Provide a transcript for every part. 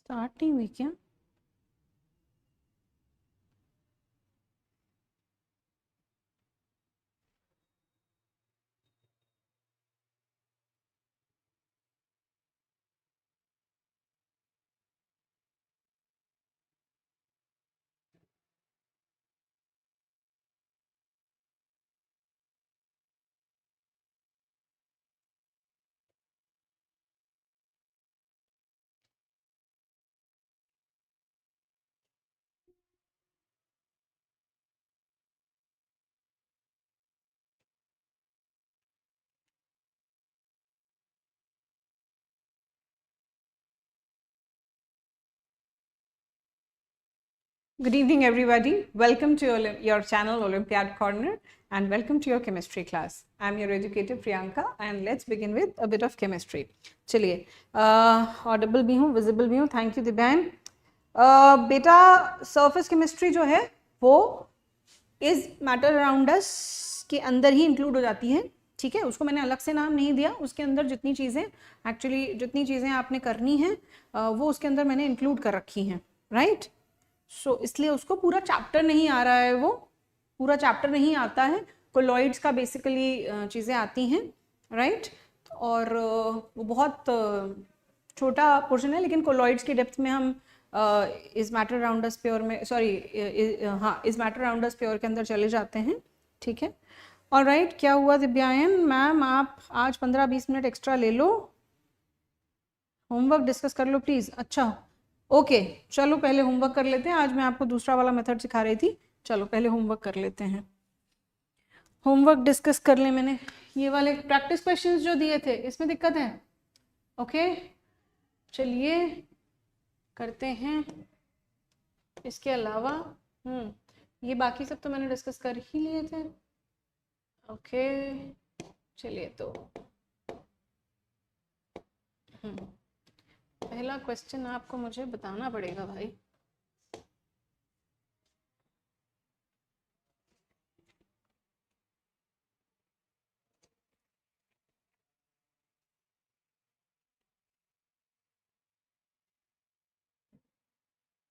Start नहीं हुई क्या? Good evening, everybody. Welcome to your channel Olympiad Corner and welcome to your chemistry class. I'm your educator Priyanka and let's begin with a bit of chemistry. चलिए, audible भी हूँ, visible भी हूँ. Thank you दिव्यान. बेटा surface chemistry जो है वो is matter around us के अंदर ही include हो जाती है. ठीक है, उसको मैंने अलग से नाम नहीं दिया. उसके अंदर जितनी चीज़ें आपने करनी है वो उसके अंदर मैंने इंक्लूड कर रखी हैं. राइट? सो इसलिए उसको पूरा चैप्टर नहीं आ रहा है, वो पूरा चैप्टर नहीं आता है. कोलॉइड्स का बेसिकली चीज़ें आती हैं. राइट? और वो बहुत छोटा पोर्शन है, लेकिन कोलॉइड्स की डेप्थ में हम इस मैटर अराउंड अस प्योर में इस मैटर अराउंड अस प्योर के अंदर चले जाते हैं. ठीक है. और राइट, क्या हुआ दिव्यायन मैम, आप आज 15-20 मिनट एक्स्ट्रा ले लो, होमवर्क डिस्कस कर लो प्लीज़. अच्छा ओके, चलो पहले होमवर्क कर लेते हैं. आज मैं आपको दूसरा वाला मेथड सिखा रही थी. चलो पहले होमवर्क कर लेते हैं. होमवर्क डिस्कस कर ले. मैंने ये वाले प्रैक्टिस क्वेश्चंस जो दिए थे इसमें दिक्कत है? ओके चलिए करते हैं. इसके अलावा ये बाकी सब तो मैंने डिस्कस कर ही लिए थे. ओके चलिए, तो पहला क्वेश्चन आपको मुझे बताना पड़ेगा भाई.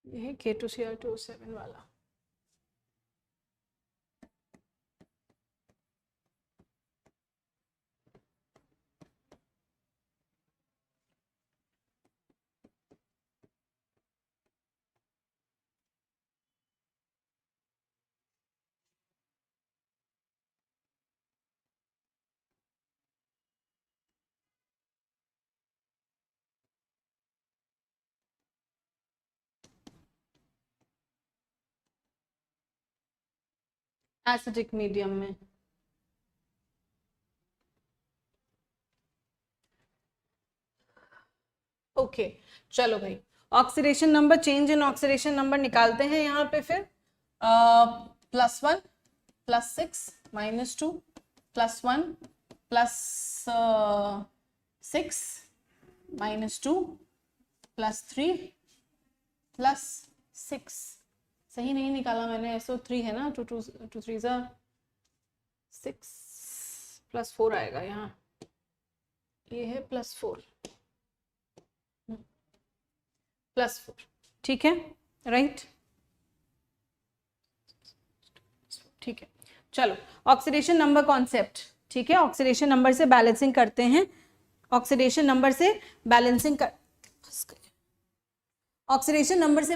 ये है K2Cr2O7 वाला. एसिडिक मीडियम में. ओके चलो भाई, oxidation number, change in oxidation number निकालते हैं यहाँ पे. फिर +1 +6 -2 +1 +6 -2 +3 +6. सही नहीं निकाला मैंने, SO3 है ना. 2 3 6 +4 आएगा यहाँ. ये है +4 +4. ठीक है. राइट? ठीक है. चलो ऑक्सीडेशन नंबर कॉन्सेप्ट. ठीक है, ऑक्सीडेशन नंबर से बैलेंसिंग करते हैं. ऑक्सीडेशन नंबर से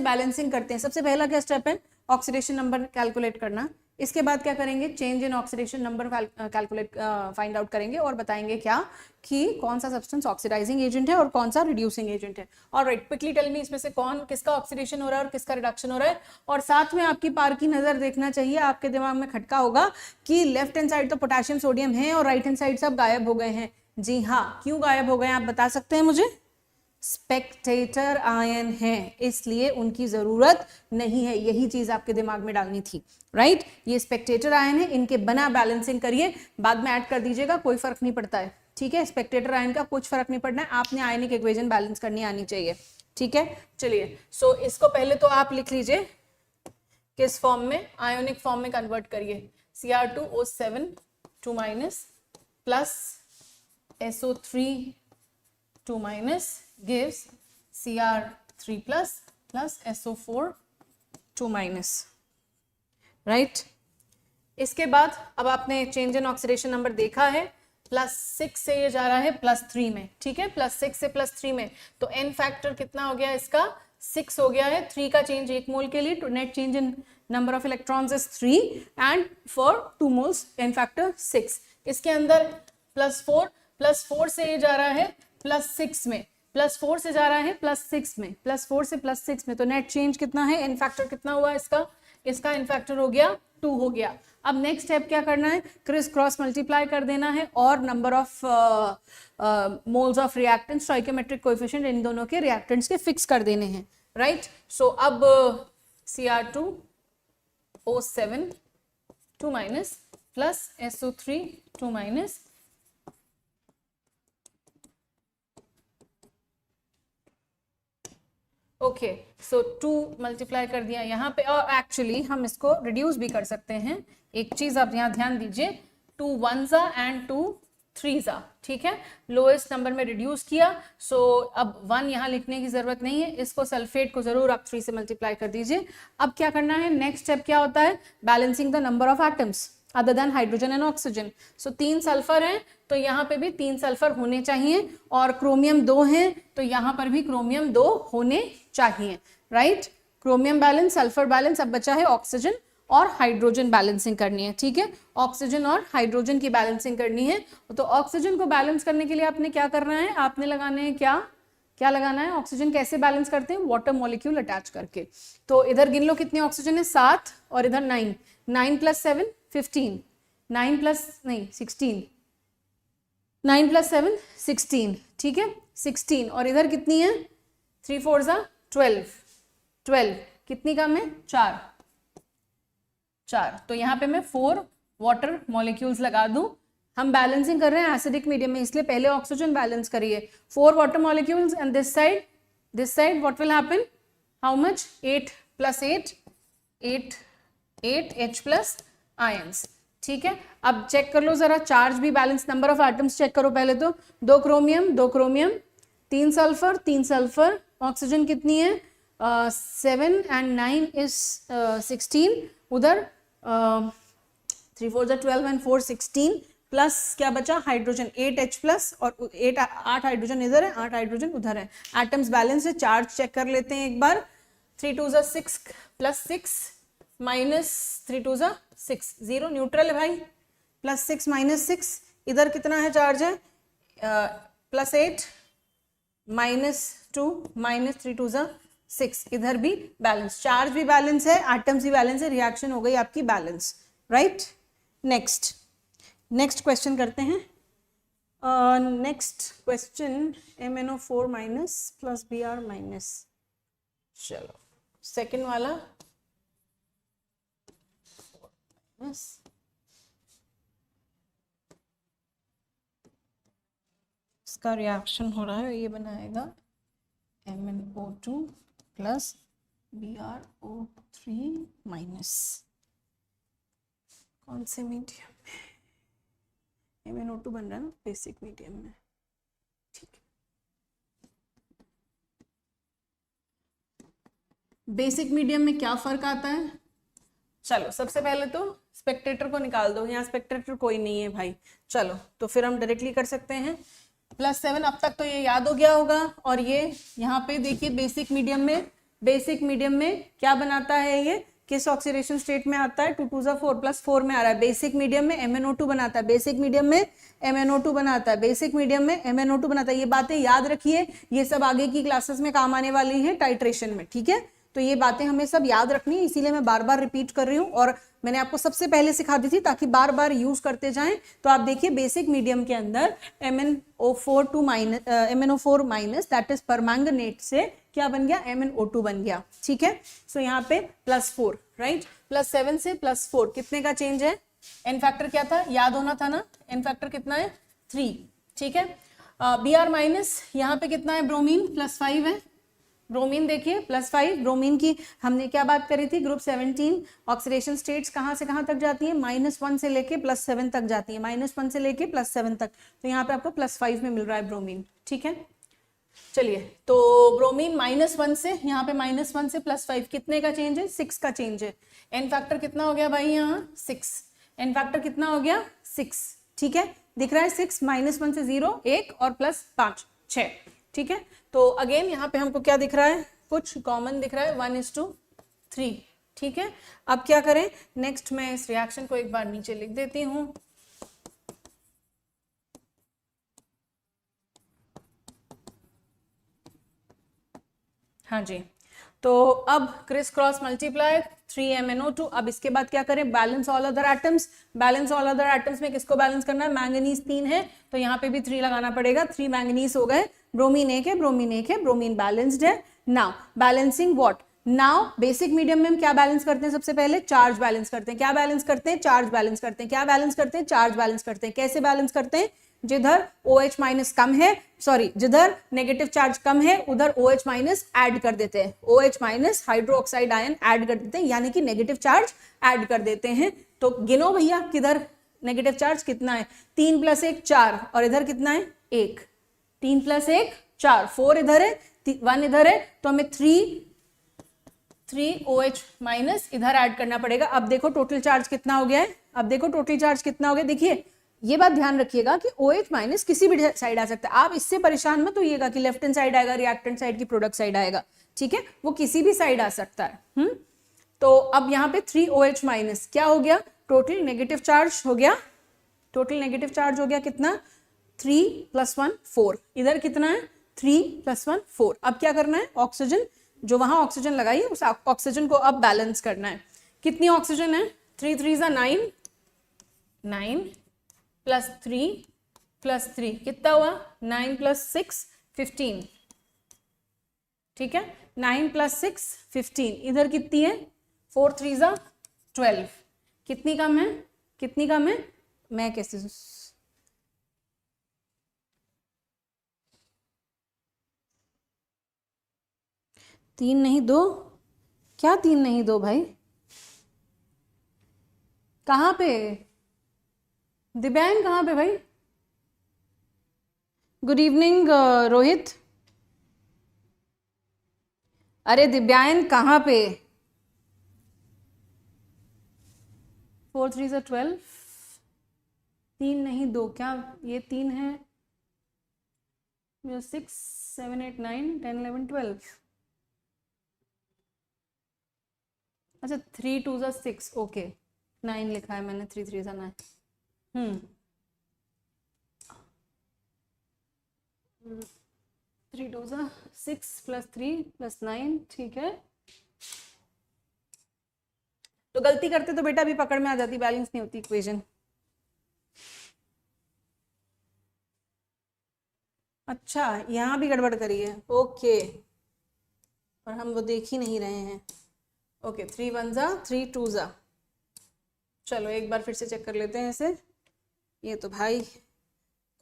बैलेंसिंग करते हैं. सबसे पहला क्या स्टेप है? ऑक्सीडेशन नंबर कैलकुलेट करना. इसके बाद क्या करेंगे? Change in oxidation number calculate find out करेंगे और बताएंगे क्या कि कौन सा सब्सटेंस ऑक्सीडाइजिंग एजेंट है और कौन सा रिड्यूसिंग एजेंट है. और राइट, क्विकली टेल मी, इसमें से किसका ऑक्सीडेशन हो रहा है और किसका रिडक्शन हो रहा है. और साथ में आपकी पार की नजर देखना चाहिए. आपके दिमाग में खटका होगा कि लेफ्ट हैंड साइड तो पोटेशियम सोडियम है और राइट हैंड साइड सब गायब हो गए हैं. जी हाँ, क्यों गायब हो गए आप बता सकते हैं मुझे? स्पेक्टेटर आयन है, इसलिए उनकी जरूरत नहीं है. यही चीज आपके दिमाग में डालनी थी. राइट? ये स्पेक्टेटर आयन है, इनके बना बैलेंसिंग करिए, बाद में ऐड कर दीजिएगा, कोई फर्क नहीं पड़ता है. ठीक है, स्पेक्टेटर आयन का कुछ फर्क नहीं पड़ना है. आपने आयनिक इक्वेशन बैलेंस करनी आनी चाहिए. ठीक है. चलिए, सो इसको पहले तो आप लिख लीजिए किस फॉर्म में, आयोनिक फॉर्म में कन्वर्ट करिए. Cr2O7 2- plus SO3 2- gives Cr 3 plus plus SO4 2 minus, right. इसके बाद अब आपने चेंज इन ऑक्सीडेशन नंबर देखा है, +6 से ये जा रहा है +3 में, ठीक है, +6 से +3 में, तो n फैक्टर कितना हो गया इसका 6 हो गया है। 3 का चेंज 1 मोल के लिए, तो net change in number of electrons is 3 and for 2 moles n factor 6। इसके अंदर +4 से ये जा रहा है +6 में, +4 से जा रहा है +6 में, +4 से +6 में, तो नेट चेंज कितना है, n फैक्टर कितना हुआ इसका n फैक्टर हो गया 2 हो गया। अब नेक्स्ट स्टेप क्या करना है, क्रिस क्रॉस मल्टीप्लाई कर देना है और number of moles of reactants, stoichiometric coefficient in दोनों के रिएक्टेंट्स के फिक्स कर देने हैं, राइट। सो अब Cr2O7 2 minus plus SO3 2 minus, okay, so 2 multiply कर दिया यहाँ पे, और एक्चुअली हम इसको रिड्यूस भी कर सकते हैं। एक चीज आप यहाँ ध्यान दीजिए, 2 1s एंड 2 3s, ठीक है, लोएस्ट नंबर में रिड्यूस किया, सो अब 1 यहाँ लिखने की जरूरत नहीं है, इसको सल्फेट को जरूर आप 3 से मल्टीप्लाई कर दीजिए। अब क्या करना है, नेक्स्ट स्टेप क्या होता है, balancing the number of atoms other than hydrogen and oxygen. So 3 sulphur हैं तो यहाँ पे भी 3 सल्फर होने चाहिए, और क्रोमियम 2 हैं तो यहाँ पर भी क्रोमियम 2 होने चाहिए, right. Chromium balance, sulphur balance, अब बचा है ऑक्सीजन और हाइड्रोजन बैलेंसिंग करनी है, ठीक है, ऑक्सीजन और हाइड्रोजन की बैलेंसिंग करनी है। तो ऑक्सीजन को बैलेंस करने के लिए आपने क्या करना है, आपने लगाने हैं क्या लगाना है, ऑक्सीजन कैसे बैलेंस करते हैं, वाटर मॉलिक्यूल अटैच करके। तो इधर गिन लो कितने ऑक्सीजन है, 7, और इधर 9, 9 + 7 15, 9 + 7 16, ठीक है, 16, और इधर कितनी है, 3 4 12, कितनी कम है, 4, तो यहाँ पे मैं 4 वाटर मॉलिक्यूल्स लगा दूं। हम बैलेंसिंग कर रहे हैं एसिडिक मीडियम में, इसलिए पहले ऑक्सीजन बैलेंस करिए, 4 water molecules, and this side what will happen, how much, 8 + 8 H plus ions, ठीक है। अब चेक कर लो जरा, चार्ज भी balance, number of atoms check करो पहले तो, 2 क्रोमियम 3 सल्फर, ऑक्सीजन कितनी है, 7 एंड 9 इज 16, उधर 3 4 12 एंड 4 16, प्लस क्या बचा, हाइड्रोजन 8H प्लस, और 8 हाइड्रोजन इधर है, 8 हाइड्रोजन उधर है, एटम्स बैलेंस है। चार्ज चेक कर लेते हैं एक बार, 3 2 6 + 6 माइनस 3 2 6, 0 न्यूट्रल है भाई, +6 - 6, इधर कितना है चार्ज है, +8 -2 -3 2 6, इधर भी बैलेंस, चार्ज भी बैलेंस है, एटम्स भी बैलेंस है, रिएक्शन हो गई आपकी बैलेंस, राइट। नेक्स्ट क्वेश्चन करते हैं। नेक्स्ट क्वेश्चन MnO4- + Br-, चलो सेकेंड वाला, इसका रिएक्शन हो रहा है, ये बनाएगा MnO2 + Br-O3-, कौन से मीडियम में, MnO2 बन रहा है ना बेसिक मीडियम में, ठीक है। बेसिक मीडियम में क्या फर्क आता है, चलो सबसे पहले तो स्पेक्टेटर को निकाल दो, यहाँ स्पेक्टेटर कोई नहीं है भाई, चलो तो फिर हम डायरेक्टली कर सकते हैं, +7, अब तक तो ये याद हो गया होगा। और ये यहाँ पे देखिए बेसिक मीडियम में क्या बनाता है, ये किस ऑक्सीडेशन स्टेट में आता है, 2 2 4 +4 में आ रहा है, बेसिक मीडियम में MnO2 बनाता है, बेसिक मीडियम में MnO2 बनाता है, बेसिक मीडियम में MnO2 बनाता है। ये बातें याद रखिए, ये सब आगे की क्लासेस में काम आने वाली है टाइट्रेशन में, ठीक है, तो ये बातें हमें सब याद रखनी है, इसीलिए मैं बार बार रिपीट कर रही हूँ, और मैंने आपको सबसे पहले सिखा दी थी ताकि बार बार यूज करते जाएं। तो आप देखिए बेसिक मीडियम के अंदर MnO4- दैट इज परमैंगनेट से क्या बन गया, MnO2 बन गया, ठीक है। सो यहाँ पे +4, राइट, +7 से +4 कितने का चेंज है, एन फैक्टर क्या था, याद होना था ना, एन फैक्टर कितना है, 3, ठीक है। Br- यहाँ पे कितना है, ब्रोमीन +5 है, ब्रोमीन देखिए +5, ब्रोमीन की हमने क्या बात करी थी, ग्रुप 17 ऑक्सीडेशन स्टेट्स कहाँ से कहाँ तक जाती है, -1 से लेके +7 तक जाती है, -1 से लेके +7 तक, तो यहाँ पे आपको +5 में मिल रहा है ब्रोमीन, ठीक है। चलिए, तो ब्रोमीन -1 से, यहाँ पे -1 से +5 कितने का चेंज है? 6 का चेंज है। एन फैक्टर कितना हो गया भाई? यहाँ 6। एन फैक्टर कितना हो गया? 6। ठीक है, दिख रहा है 6, -1 से 0 1 और +5 6। ठीक है, तो अगेन यहाँ पे हमको क्या दिख रहा है? कुछ कॉमन दिख रहा है, 1:3। ठीक है, अब क्या करें? नेक्स्ट मैं इस रिएक्शन को एक बार नीचे लिख देती हूँ। हाँ जी, तो अब क्रिस क्रॉस मल्टीप्लाई 3MnO2। अब इसके बाद क्या करें? Balance all other atoms. Balance all other atoms में किसको बैलेंस करना है? मैंगनीज 3 है तो यहाँ पे भी 3 लगाना पड़ेगा। 3 मैंगनीज हो गए, ब्रोमीन 1 है, ब्रोमीन 1 है, ब्रोमीन बैलेंस्ड है। Now balancing what? Now basic medium में हम क्या बैलेंस करते हैं? सबसे पहले चार्ज बैलेंस करते हैं। क्या बैलेंस करते हैं? चार्ज बैलेंस करते हैं। क्या बैलेंस करते हैं? चार्ज बैलेंस करते हैं। कैसे बैलेंस करते हैं? जिधर OH- कम है, सॉरी जिधर नेगेटिव चार्ज कम है उधर OH- ऐड कर देते हैं। OH- हाइड्रोक्साइड आयन ऐड कर देते हैं, यानी कि नेगेटिव चार्ज ऐड कर देते हैं। तो गिनो भैया किधर नेगेटिव चार्ज कितना है? 3 + 1 4, और इधर कितना है? 1। 3 + 1 4, 4 इधर है, 1 इधर है, तो हमें 3 OH- इधर ऐड करना पड़ेगा। अब देखो टोटल चार्ज कितना हो गया है? अब देखो टोटल चार्ज कितना हो गया? देखिए, ये बात ध्यान रखिएगा कि OH- किसी भी साइड आ सकता है। आप इससे परेशान मत होइएगा कि लेफ्ट हैंड साइड आएगा, रिएक्टेंट साइड की प्रोडक्ट साइड आएगा। ठीक है, वो किसी भी साइड आ सकता है। तो अब यहाँ पे 3 OH- क्या हो गया? टोटल नेगेटिव चार्ज हो गया। टोटल नेगेटिव चार्ज हो गया कितना? 3 + 1 4। इधर कितना है? 3 + 1 4। अब क्या करना है? ऑक्सीजन, जो वहां ऑक्सीजन लगाई है उस ऑक्सीजन को अब बैलेंस करना है। कितनी ऑक्सीजन है? 3 3 9, 9 + 3 + 3 कितना हुआ? 9 + 6 15। ठीक है, 9 + 6 15। इधर कितनी है? 4 3 12। कितनी कम है? कितनी कम है? मैं कैसे 3 नहीं 2? क्या 3 नहीं 2 भाई? कहाँ पे दिव्यांग? कहाँ पे भाई? Good evening Rohit. अरे दिव्यांग कहाँ पे? 4 3 12। 3 नहीं 2, क्या ये 3 है? 6 7 8 9 10 11 12। अच्छा 3 2 6, ओके 9 लिखा है मैंने, 3 3 9। 3 2 6 + 3 + 9। ठीक है, तो गलती करते तो बेटा अभी पकड़ में आ जाती, बैलेंस नहीं होती इक्वेशन। अच्छा, यहाँ भी गड़बड़ करी है, ओके, पर हम वो देख ही नहीं रहे हैं। ओके 3 1 3 2। चलो एक बार फिर से चेक कर लेते हैं इसे। ये तो भाई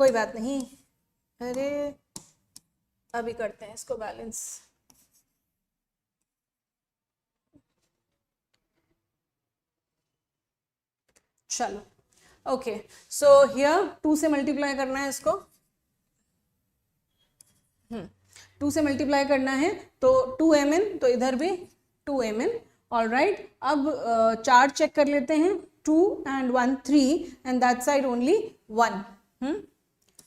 कोई बात नहीं, अरे अभी करते हैं इसको बैलेंस। चलो ओके, सो हियर 2 से मल्टीप्लाई करना है इसको। 2 से मल्टीप्लाई करना है तो 2Mn, तो इधर भी 2Mn। ऑल राइट, अब चार्ज चेक कर लेते हैं। 2 and 1 3 and that side only 1।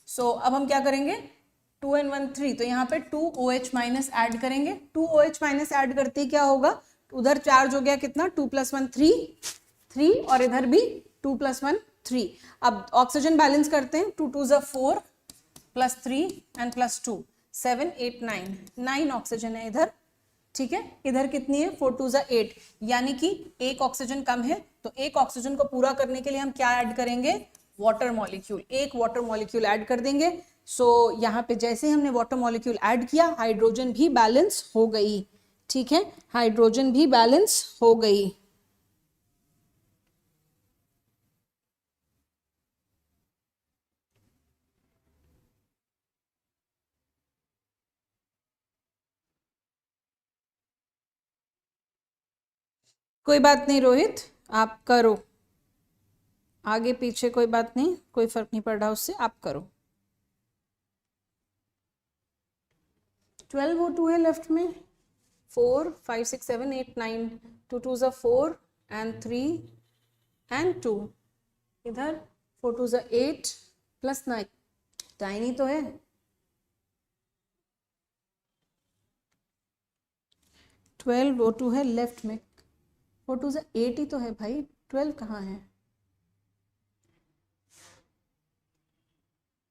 सो अब हम क्या करेंगे? 2 and 1 3, तो यहाँ पे 2 OH- ऐड करेंगे। 2 OH- ऐड करते ही क्या होगा? उधर चार्ज हो गया कितना? 2 + 1 3 3, और इधर भी 2 + 1 3। अब ऑक्सीजन बैलेंस करते हैं। 2 2 4 + 3 and +2 7 8 9। 9 ऑक्सीजन है इधर। ठीक है, इधर कितनी है? 4 2 8, यानी कि एक ऑक्सीजन कम है। तो एक ऑक्सीजन को पूरा करने के लिए हम क्या ऐड करेंगे? Water molecule. एक वाटर मॉलिक्यूल ऐड कर देंगे। सो यहाँ पे जैसे हमने वाटर मॉलिक्यूल ऐड किया, हाइड्रोजन भी बैलेंस हो गई। ठीक है, हाइड्रोजन भी बैलेंस हो गई। कोई बात नहीं रोहित, आप करो, आगे पीछे कोई बात नहीं, कोई फर्क नहीं पड़ रहा उससे, आप करो। 12O2 है लेफ्ट में, 4 5 6 7 8 9, 2 2 ज़ा 4 एंड 3 एंड 2, इधर 4 2 ज़ा 8 प्लस 9 ही तो है। 12O2 है लेफ्ट में, 4 2 ज़ा 8 ही तो है भाई, 12 कहाँ है?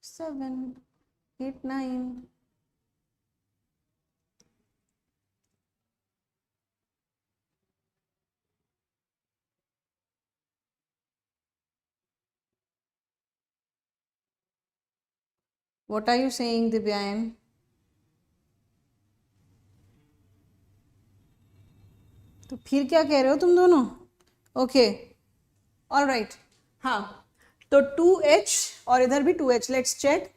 7 8 9, What are you saying, Divyan? तो फिर क्या कह रहे हो तुम दोनों? Okay, all right. हाँ, तो 2H और इधर भी 2H, लेट्स चेक।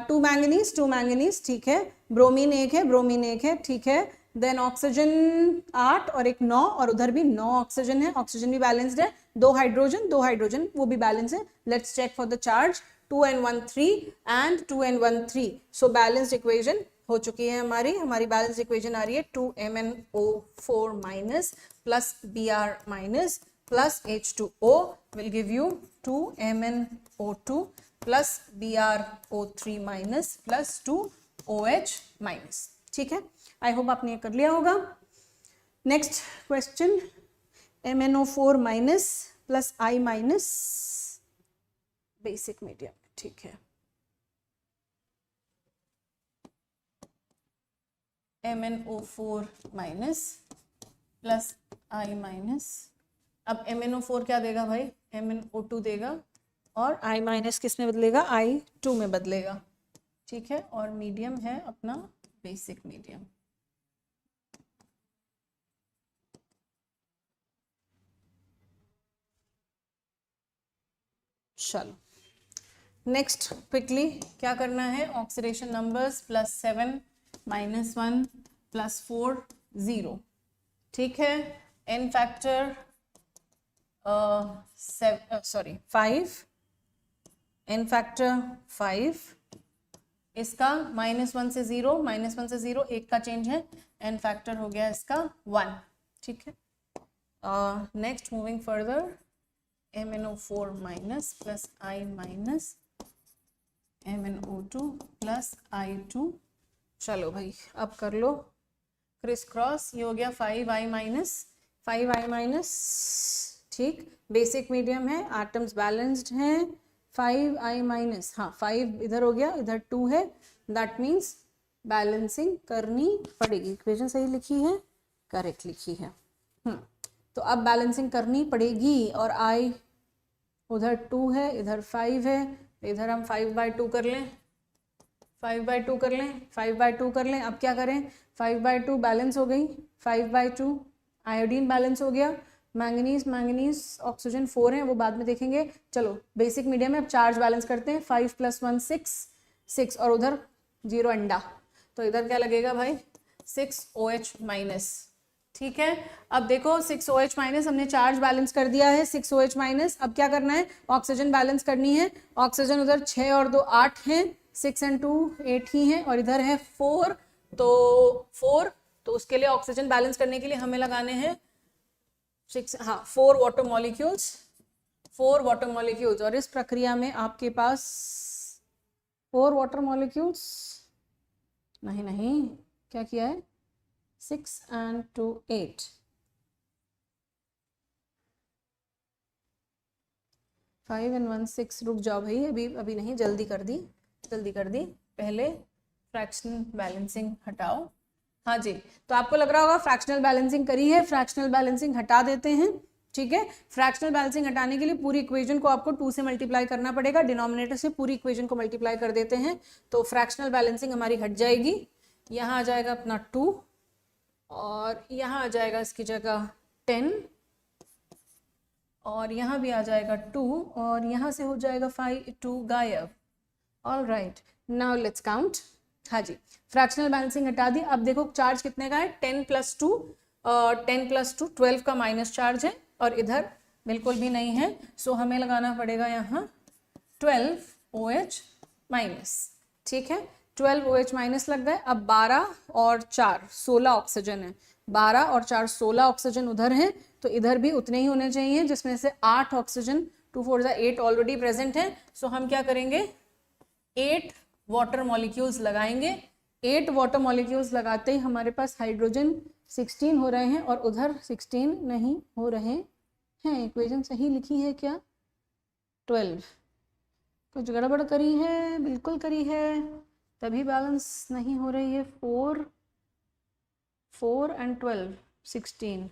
2 मैंगनीज, ठीक है। ब्रोमीन 1 है, ब्रोमीन 1 है, ठीक है। देन ऑक्सीजन 8 और एक 9, और उधर भी 9 ऑक्सीजन है, ऑक्सीजन भी बैलेंस्ड है। 2 हाइड्रोजन वो भी बैलेंस है। Let's check for the charge, 2 and 1 3 and 2 and 1 3। So balanced equation हो चुकी है हमारी बैलेंस इक्वेशन आ रही है 2MnO4 minus plus Br minus plus H2O will give you 2MnO2 plus BrO3 minus plus 2OH minus. ठीक है, I hope आपने ये कर लिया होगा। Next question, MnO4 minus plus I minus basic medium, ठीक है। MnO4 minus plus I minus, अब MnO4 क्या देगा भाई? MnO2 देगा, और I माइनस किस में बदलेगा? I2 में बदलेगा, ठीक है। और मीडियम है अपना बेसिक मीडियम। चलो नेक्स्ट क्विकली क्या करना है? ऑक्सीडेशन नंबर्स +7 -1 +4 0, ठीक है। एन फैक्टर 5, एन फैक्टर 5, इसका -1 से 0, -1 से 0 1 का चेंज है, एन फैक्टर हो गया इसका 1, ठीक है। Next moving further, MnO4 minus plus I minus MnO2 plus I2। चलो भाई अब कर लो क्रिस क्रॉस, ये हो गया 5I माइनस, ठीक। बेसिक मीडियम है, एटम्स बैलेंस्ड हैं, 5I माइनस, हाँ 5 इधर हो गया, इधर 2 है, दैट मीन्स बैलेंसिंग करनी पड़ेगी। इक्वेशन सही लिखी है, करेक्ट लिखी है। तो अब बैलेंसिंग करनी पड़ेगी, और I उधर 2 है, इधर 5 है, इधर हम 5/2 कर लें, 5/2 कर लें, 5/2 कर लें। अब क्या करें? 5/2 बैलेंस हो गई, 5/2 आयोडीन बैलेंस हो गया, मैंगनीज ऑक्सीजन 4 है, वो बाद में देखेंगे। चलो बेसिक मीडियम में अब चार्ज बैलेंस करते हैं, 5 + 1 6, और उधर 0 अंडा, तो इधर क्या लगेगा भाई? 6OH माइनस, ठीक है। अब देखो 6OH माइनस, हमने चार्ज बैलेंस कर दिया है 6OH माइनस। अब क्या करना है? ऑक्सीजन बैलेंस करनी है। ऑक्सीजन उधर 6 और 2 8 हैं, 6 and 2 8 ही हैं, और इधर है 4, तो 4, तो उसके लिए ऑक्सीजन बैलेंस करने के लिए हमें लगाने हैं 4 वाटर मॉलिक्यूल्स, और इस प्रक्रिया में आपके पास 4 वाटर मॉलिक्यूल्स नहीं, क्या किया है? 6 and 2 8, 5 and 1 6। रुक जाओ भाई, अभी नहीं, जल्दी कर दी, पहले फ्रैक्शनल बैलेंसिंग हटाओ। हाँ जी, तो आपको लग रहा होगा फ्रैक्शनल बैलेंसिंग करी है, फ्रैक्शनल बैलेंसिंग हटा देते हैं, ठीक है। फ्रैक्शनल बैलेंसिंग हटाने के लिए पूरी इक्वेशन को आपको 2 से मल्टीप्लाई करना पड़ेगा, डिनोमिनेटर से पूरी इक्वेशन को मल्टीप्लाई कर देते हैं, तो फ्रैक्शनल बैलेंसिंग हमारी हट जाएगी। यहाँ आ जाएगा अपना 2, और यहाँ आ जाएगा इसकी जगह 10, और यहाँ भी आ जाएगा 2, और यहाँ से हो जाएगा 5 2 गायब। All right, now let's count. हाँ जी, फ्रैक्शनल बैलेंसिंग हटा दी। अब देखो चार्ज कितने का है? 10 + 2, 10 + 2 12 का माइनस चार्ज है, और इधर बिल्कुल भी नहीं है, सो हमें लगाना पड़ेगा यहाँ 12OH माइनस, ठीक है। 12 OH माइनस लग गए। अब 12 और 4 16 ऑक्सीजन है, 12 और 4 16 ऑक्सीजन उधर हैं, तो इधर भी उतने ही होने चाहिए, जिसमें से 8 ऑक्सीजन 2 4 8 ऑलरेडी प्रेजेंट है। सो हम क्या करेंगे, 8 वाटर मॉलिक्यूल्स लगाएंगे। 8 वाटर मॉलिक्यूल्स लगाते ही हमारे पास हाइड्रोजन 16 हो रहे हैं और उधर 16 नहीं हो रहे हैं। इक्वेशन सही लिखी है क्या? 12 कुछ गड़बड़ करी है, बिल्कुल करी है, तभी बैलेंस नहीं हो रही है। 4 and 12 16,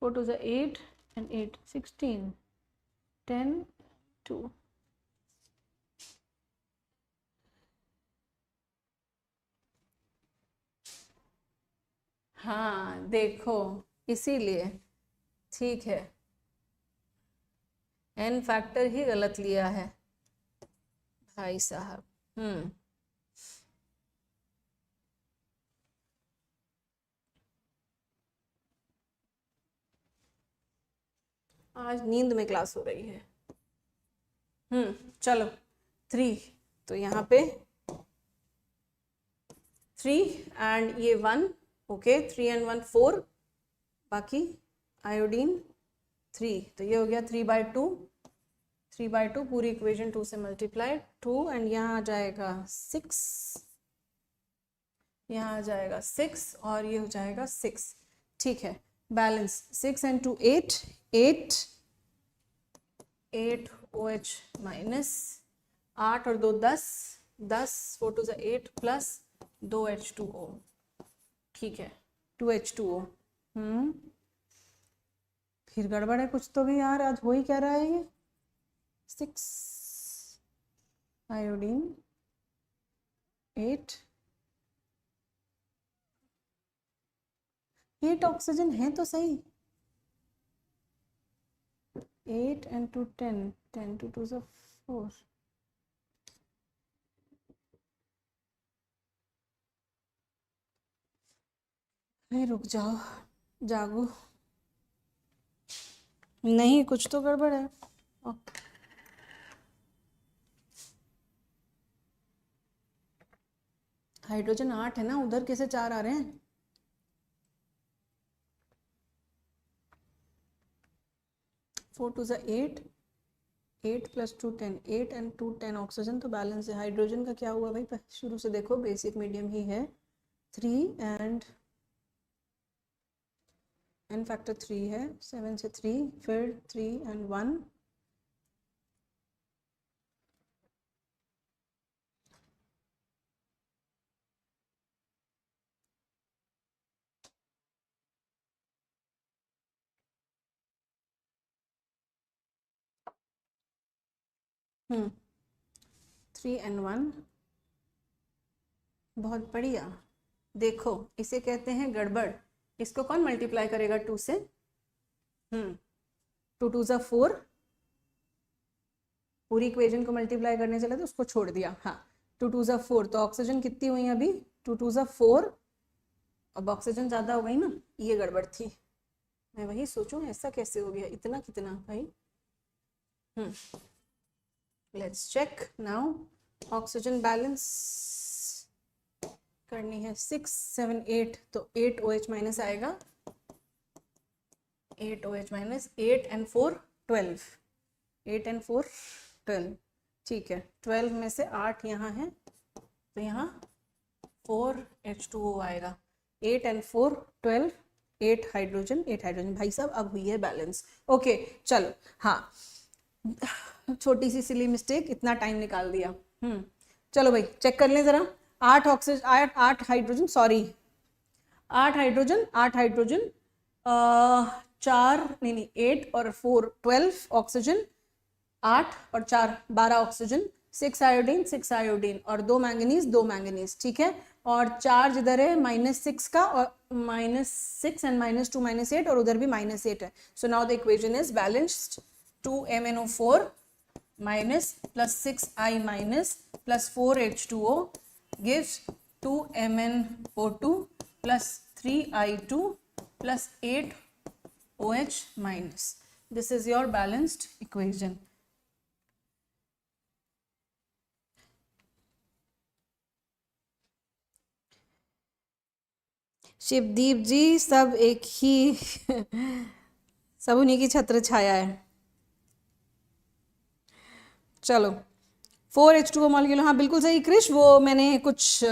4 to the 8 and 8 16, 10 2। हाँ देखो, इसीलिए ठीक है, एन फैक्टर ही गलत लिया है भाई साहब। आज नींद में क्लास हो रही है। चलो 3, तो यहाँ पे 3 एंड ये 1, ओके 3 and 1 4, बाकी आयोडीन 3, तो ये हो गया 3/2, 3/2 पूरी इक्वेशन 2 से मल्टीप्लाई 2 एंड यहाँ आ जाएगा 6, यहाँ आ जाएगा 6 और ये हो जाएगा 6। ठीक है, बैलेंस 6 and 2 8, 8 OH माइनस, 8 और 2 10, 4 to the 8 प्लस 2 H2O। ठीक है, 2 H2O। फिर गड़बड़ है कुछ तो भी यार, आज हो ही क्या रहा है ये। 6 आयोडीन 8 ऑक्सीजन है तो सही। 8 and 2 10, 10 to 2 4। रुक जाओ, जागो, नहीं कुछ तो गड़बड़ है। हाइड्रोजन 8 है ना, उधर कैसे 4 आ रहे हैं? फोर टू ज़ा 8, 8 + 2 10, 8 and 2 10 ऑक्सीजन, तो बैलेंस है। हाइड्रोजन का क्या हुआ भाई, शुरू से देखो, बेसिक मीडियम ही है। 3 and n फैक्टर 3 है, 7 से 3, फिर 3 and 1, हम्म 3 and 1, बहुत बढ़िया। देखो इसे कहते हैं गड़बड़, इसको कौन मल्टीप्लाई करेगा 2 से? 2 2 ज़ा 4, पूरी इक्वेशन को मल्टीप्लाई करने चले तो उसको छोड़ दिया। हाँ 2 2 ज़ा 4, तो ऑक्सीजन कितनी हुई अभी? 2 2 ज़ा 4, अब ऑक्सीजन ज़्यादा हो गई ना, ये गड़बड़ थी। मैं वही सोचूं ऐसा कैसे हो गया, इतना कितना भाई। Let's check now, oxygen balance करनी है। 6 7 8, तो 8 OH माइनस आएगा, 8 OH माइनस, 8 and 4 12, 8 and 4 12। ठीक है, 12 में से 8 यहाँ है, तो यहाँ 4 H2O आएगा। 8 and 4 12, 8 हाइड्रोजन, 8 हाइड्रोजन। भाई साहब अब हुई है बैलेंस। ओके चलो, हाँ छोटी सी सिली मिस्टेक, इतना टाइम निकाल दिया। चलो भाई चेक कर लें जरा। 8 oxygen, 8 hydrogen, sorry 8 hydrogen, 8 hydrogen, 4 नहीं 8 और 4 12 ऑक्सीजन, 8 और 4 12 ऑक्सीजन, 6 आयोडीन 6 आयोडीन और 2 मैंगनीज 2 मैंगनीज। ठीक है, और चार्ज इधर है -6 का, और -6 and -2 -8, और उधर भी -8 है। So now the equation is balanced. 2MnO4 minus plus 6I minus plus 4H2O gives 2MnO2 plus 3I2 plus 8OH minus. This is your balanced equation. Shivdeep ji, सब एक ही सब उन्हीं की छत्र छाया है। चलो 4H2O मॉलिक्यूल, हाँ बिल्कुल सही क्रिश, वो मैंने कुछ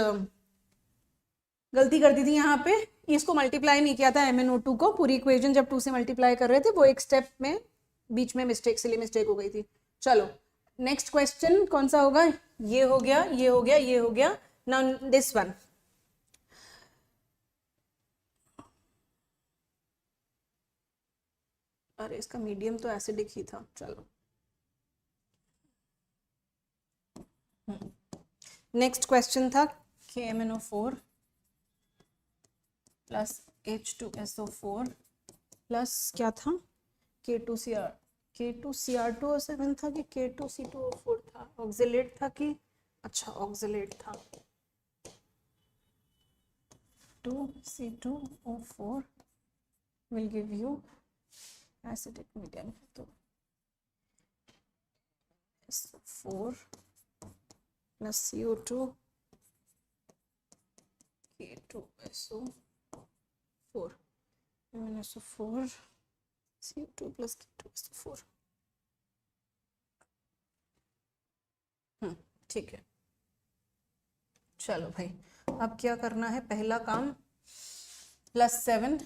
गलती कर दी थी यहाँ पे, इसको मल्टीप्लाई नहीं किया था MnO2 को, पूरी इक्वेशन जब 2 से मल्टीप्लाई कर रहे थे वो एक स्टेप में बीच में मिस्टेक, सिली मिस्टेक हो गई थी। चलो नेक्स्ट क्वेश्चन कौन सा होगा, ये हो गया, ये हो गया, ये हो गया। नाउ दिस वन, अरे इसका मीडियम तो एसिडिक ही था। चलो नेक्स्ट क्वेश्चन था KMnO4 प्लस H2SO4 प्लस क्या था, K2Cr2O7 था कि K2C2O4 था, ऑक्सिलेट था कि, अच्छा ऑक्सिलेट था, 2C2O4 will give you acidic medium, तो SO4 plus CO2 K2SO4 MnSO4 CO2 plus K2SO4, ठीक है। चलो भाई अब क्या करना है, पहला काम +7,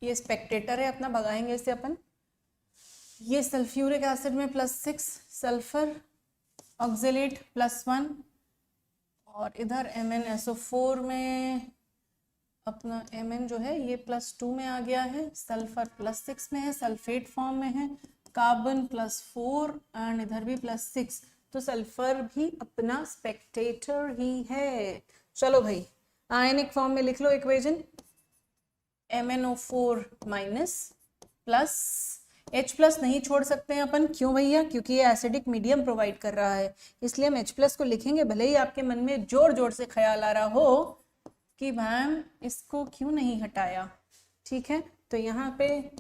ये स्पेक्टेटर है अपना, भगाएंगे इसे अपन। ये सल्फ्यूरिक एसिड में +6, सल्फर ऑक्सिलेट +1, और इधर MnSO4 में अपना Mn जो है ये +2 में आ गया है, सल्फर +6 में है, सल्फेट फॉर्म में है, कार्बन +4 एंड इधर भी +6, तो सल्फर भी अपना स्पेक्टेटर ही है। चलो भाई आयनिक फॉर्म में लिख लो equation, MnO4 minus plus H+ नहीं छोड़ सकते हैं अपन, क्यों भैया, क्योंकि ये एसिडिक मीडियम प्रोवाइड कर रहा है, इसलिए हम H+ को लिखेंगे, भले ही आपके मन में जोर जोर से ख्याल आ रहा हो कि मैम इसको क्यों नहीं हटाया, ठीक है, तो यहाँ पे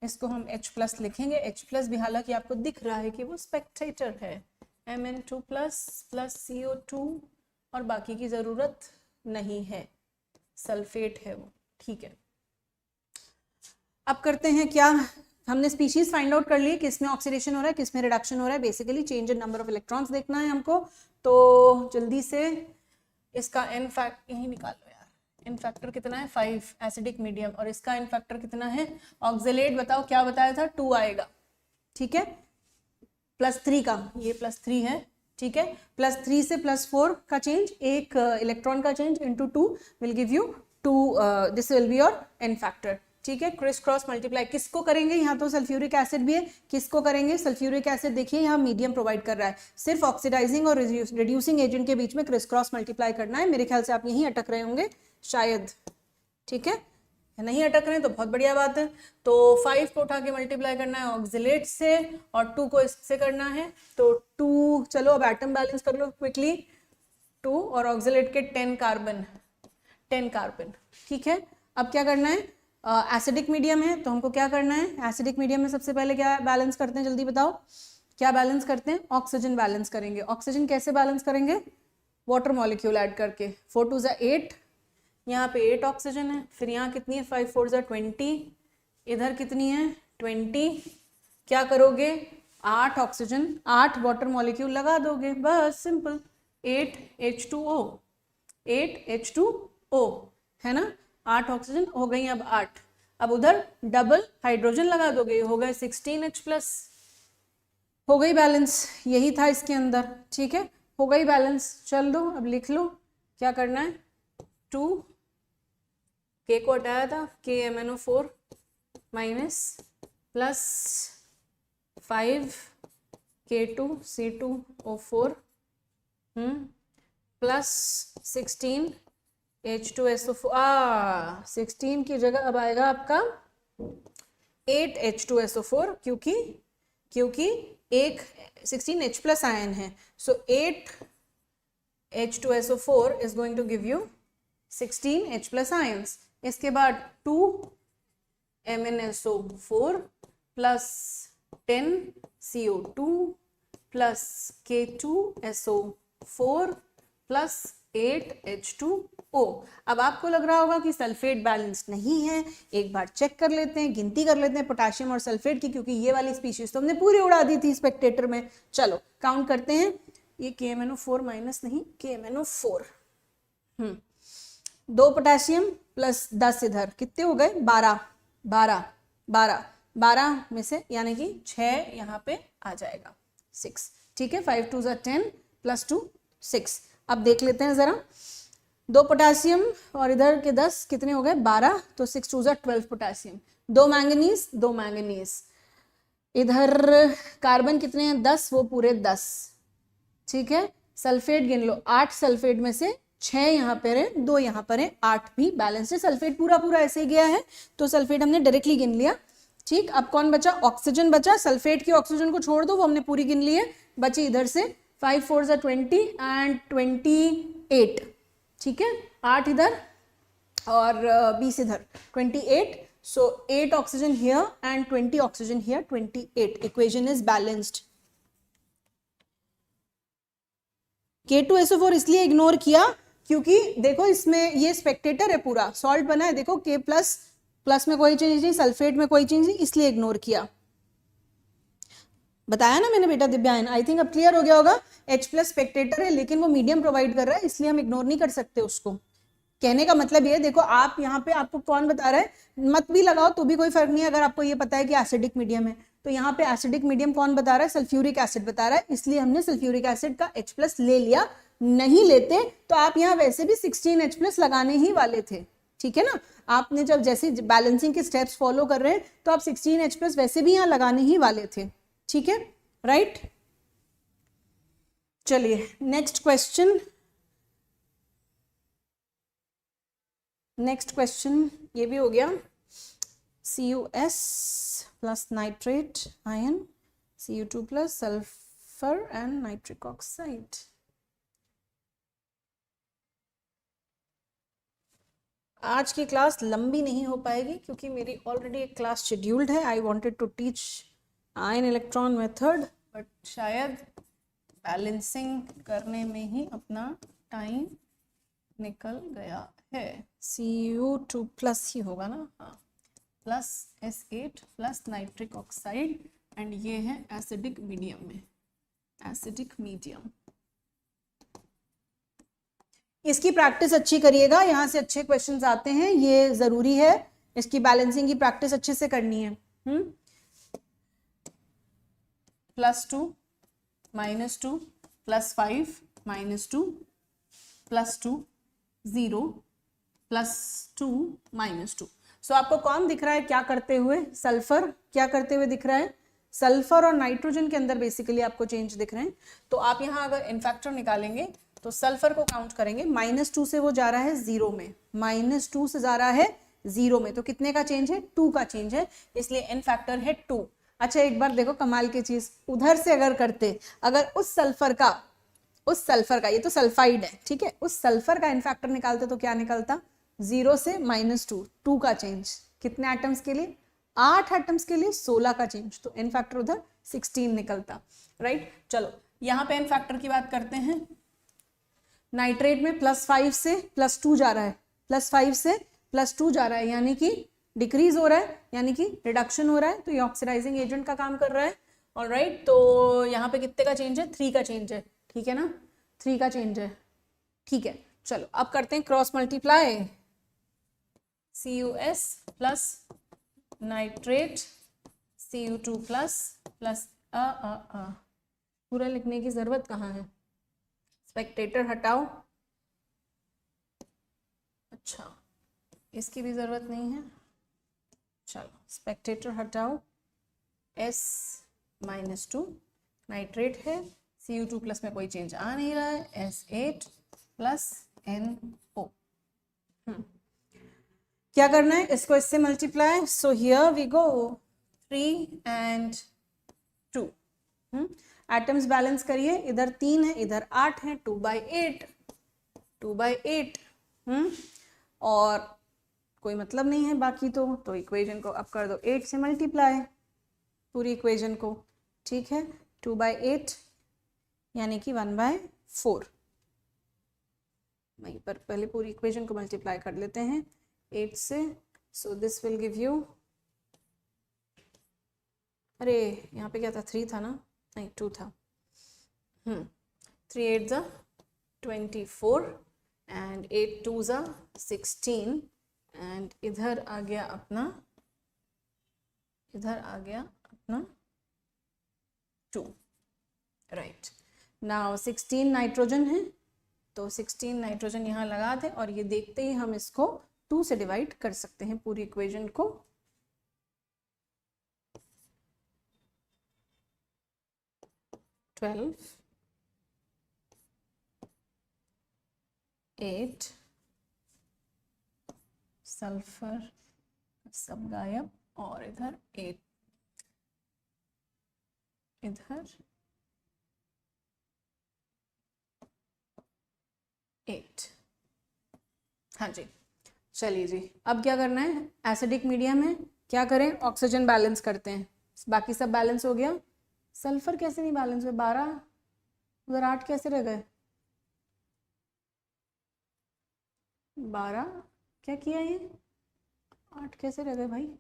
इसको हम H+ लिखेंगे। H+ भी हालांकि आपको दिख रहा है कि वो स्पेक्टेटर है, Mn2 प्लस CO2, और बाकी की जरूरत नहीं है, सल्फेट है वो, ठीक है। अब करते हैं क्या, हमने स्पीशीज फाइंड आउट कर ली, किस में ऑक्सीडेशन हो रहा है, किस में रिडक्शन हो रहा है, basically change in number of electrons देखना है हमको। तो जल्दी से इसका n फैक्टर यही निकाल लो यार, n फैक्टर कितना है 5 एसिडिक मीडियम, और इसका n फैक्टर कितना है, ऑक्सिलेट बताओ क्या बताया था, 2 आएगा, ठीक है, +3 का, ये +3 है, ठीक है, +3 से +4 का चेंज, एक इलेक्ट्रॉन का change into 2 will give you 2, this will be your n factor, ठीक है। क्रिस क्रॉस मल्टीप्लाई किसको करेंगे, यहाँ तो सल्फ्यूरिक एसिड भी है, किसको करेंगे, सल्फ्यूरिक एसिड, देखिए यहाँ मीडियम प्रोवाइड कर रहा है, सिर्फ ऑक्सीडाइजिंग और रिड्यूसिंग एजेंट के बीच में क्रिस क्रॉस मल्टीप्लाई करना है। मेरे ख्याल से आप यहीं अटक रहे होंगे शायद, ठीक है, नहीं अटक रहे हैं तो बहुत बढ़िया बात है। तो 5 को उठा के मल्टीप्लाई करना है ऑक्सिलेट से, और 2 को इससे करना है, तो 2, चलो अब एटम बैलेंस कर लो क्विकली, 2 और ऑक्सिलेट के 10 कार्बन, ठीक है। अब क्या करना है, एसिडिक मीडियम है तो हमको क्या करना है, एसिडिक मीडियम में सबसे पहले क्या बैलेंस करते हैं, जल्दी बताओ क्या बैलेंस करते हैं, ऑक्सीजन बैलेंस करेंगे। ऑक्सीजन कैसे बैलेंस करेंगे, वाटर मॉलिक्यूल ऐड करके, 4 2 8, यहाँ पे 8 ऑक्सीजन है, फिर यहाँ कितनी है 5 4 20, इधर कितनी है 20, क्या करोगे 8 ऑक्सीजन 8 वाटर मॉलिक्यूल लगा दोगे, बस सिंपल, 8H2O, 8H2O है ना, 8 ऑक्सीजन हो गई अब 8, अब उधर डबल हाइड्रोजन लगा दोगे, हो गए 16H+, हो गई बैलेंस, यही था इसके अंदर, ठीक है, हो गई बैलेंस। चल दो अब लिख लो क्या करना है, 2 K को हटाया था, KMnO4 minus plus 5 K2C2O4 plus 16 H2SO4, 16 की जगह अब आएगा आपका 8 H2SO4, क्योंकि एक 16 H+ आयन है, सो 8 H2SO4 is going to give you 16 H+ ions। इसके बाद 2 MnSO4 plus 10 CO2 plus K2SO4 plus 8H2O। अब आपको लग रहा होगा कि सल्फेट बैलेंस नहीं है, एक बार चेक कर लेते हैं, गिनती कर लेते हैं पोटाशियम और सल्फेट की, क्योंकि ये वाली स्पीशीज तो हमने पूरी उड़ा दी थी स्पेक्टेटर में। चलो काउंट करते हैं, ये KMnO4 माइनस नहीं, KMnO4, 2 पोटाशियम प्लस 10 इधर, कितने हो गए, 12, 12, 12, 12 में से यानी कि 6 यहाँ पे आ जाएगा, 6, ठीक है, 5 2 10 प्लस 2 6। अब देख लेते हैं जरा, 2 पोटाशियम और इधर के 10 कितने हो गए, 12, तो 6 2 12 पोटाशियम, 2 मैंगनीज, 2 मैंगनीज, इधर कार्बन कितने हैं, 10, वो पूरे 10, ठीक है। सल्फेट गिन लो, 8 सल्फेट में से 6 यहाँ पर है, 2 यहाँ पर है, 8 भी बैलेंस है। सल्फेट पूरा पूरा ऐसे ही गया है, तो सल्फेट हमने डायरेक्टली गिन लिया, ठीक। अब कौन बचा, ऑक्सीजन बचा, सल्फेट की ऑक्सीजन को छोड़ दो, वो हमने पूरी गिन ली है, बची इधर से 5 4 20 एंड 28, ठीक है, 8 इधर और 20 इधर, 28, so 8 oxygen here and 20 oxygen here, 28, equation is balanced। K2SO4 इसलिए इग्नोर किया क्योंकि देखो इसमें ये स्पेक्टेटर है, पूरा सॉल्ट बना है, देखो K प्लस प्लस में कोई चेंज नहीं, सल्फेट में कोई चेंज नहीं, इसलिए इग्नोर किया। बताया ना मैंने बेटा दिव्यायन, आई थिंक अब क्लियर हो गया होगा। H प्लस स्पेक्टेटर है लेकिन वो मीडियम प्रोवाइड कर रहा है, इसलिए हम इग्नोर नहीं कर सकते उसको। कहने का मतलब ये, देखो आप यहाँ पे आपको कौन बता रहा है, मत भी लगाओ तो भी कोई फर्क नहीं है, अगर आपको ये पता है कि एसिडिक मीडियम है, तो यहाँ पे एसिडिक मीडियम कौन बता रहा है, सल्फ्यूरिक एसिड बता रहा है, इसलिए हमने सल्फ्यूरिक एसिड का H प्लस ले लिया। नहीं लेते तो आप यहाँ वैसे भी 16H प्लस लगाने ही वाले थे, ठीक है ना। आपने जब जैसे बैलेंसिंग के स्टेप्स फॉलो कर रहे हैं तो आप 16H प्लस वैसे भी यहाँ लगाने ही वाले थे, ठीक है, राइट। चलिए नेक्स्ट क्वेश्चन, नेक्स्ट क्वेश्चन ये भी हो गया, CuS plus nitrate ion, Cu2 plus sulphur and nitric oxide. आज की क्लास लंबी नहीं हो पाएगी क्योंकि मेरी ऑलरेडी एक क्लास शेड्यूल्ड है। I wanted to teach ion electron method, but शायद बैलेंसिंग करने में ही अपना टाइम निकल गया है। Cu2 प्लस ही होगा ना, हाँ, plus S8 plus nitric oxide, and ये है एसिडिक मीडियम में, एसिडिक मीडियम। इसकी प्रैक्टिस अच्छी करिएगा, यहाँ से अच्छे क्वेश्चंस आते हैं, ये जरूरी है, इसकी बैलेंसिंग की प्रैक्टिस अच्छे से करनी है। +2 -2 +5 -2 +2 0 +2 -2। सो आपको कौन दिख रहा है क्या करते हुए, सल्फर क्या करते हुए दिख रहा है, सल्फर और नाइट्रोजन के अंदर बेसिकली आपको चेंज दिख रहे हैं। तो आप यहाँ अगर इनफैक्टर निकालेंगे तो सल्फर को काउंट करेंगे, -2 से वो जा रहा है 0 में, -2 से जा रहा है 0 में, तो कितने का चेंज है, 2 का चेंज है, इसलिए इन फैक्टर है 2। अच्छा एक बार देखो कमाल की चीज, उधर से अगर करते, अगर उस सल्फर का ये तो सल्फाइड है, ठीक है, उस सल्फर का इन फैक्टर निकालते तो क्या निकलता, 0 से -2, 2 का चेंज, कितने एटम्स के लिए, 8 एटम्स के लिए 16 का चेंज, तो इन फैक्टर उधर 16 निकलता, राइट। चलो यहाँ पे इन फैक्टर की बात करते हैं। नाइट्रेट में +5 से +2 जा रहा है, +5 से +2 जा रहा है, यानी कि डिक्रीज हो रहा है, यानी कि रिडक्शन हो रहा है, तो ये ऑक्सीडाइजिंग एजेंट का काम कर रहा है, ऑलराइट। तो यहाँ पे कितने का चेंज है, 3 का चेंज है, ठीक है ना, 3 का चेंज है, ठीक है। चलो अब करते हैं cross multiply, CuS plus nitrate Cu2 plus पूरा लिखने की जरूरत कहाँ है, स्पेक्टेटर हटाओ, अच्छा इसकी भी जरूरत नहीं है, चलो स्पेक्टेटर हटाओ, S -2 नाइट्रेट है, Cu2 प्लस में कोई चेंज आ नहीं रहा है, S8 प्लस NO। क्या करना है, इसको इससे multiply, so here we go 3 and 2। Atoms balance करिए, इधर 3 है इधर 8 है, 2/8 2/8। और कोई मतलब नहीं है बाकी तो इक्वेशन को अब कर दो 8 से मल्टीप्लाई, पूरी इक्वेशन को, ठीक है, 2/8 यानी कि 1/4। वहीं पर पहले पूरी इक्वेशन को मल्टीप्लाई कर लेते हैं 8 से। So this will give you, अरे यहाँ पे क्या था, 3 था ना, नहीं 2 था। 3 8 ज़ा 24 एंड 8 2 ज़ा 16 एंड इधर आ गया अपना 2, राइट। नाउ 16 नाइट्रोजन है, तो 16 नाइट्रोजन यहाँ लगा थे और ये देखते ही हम इसको 2 से डिवाइड कर सकते हैं पूरी इक्वेशन को। 12 8 सल्फर सब गायब और इधर 8 इधर 8। हाँ जी, चलिए जी, अब क्या करना है, एसिडिक मीडियम है, क्या करें, ऑक्सीजन बैलेंस करते हैं। बाकी सब बैलेंस हो गया, सल्फर कैसे नहीं बैलेंस हुए, 12 उधर 8 कैसे रह गए, 12 क्या किया ये, 8 कैसे रह गए भाई।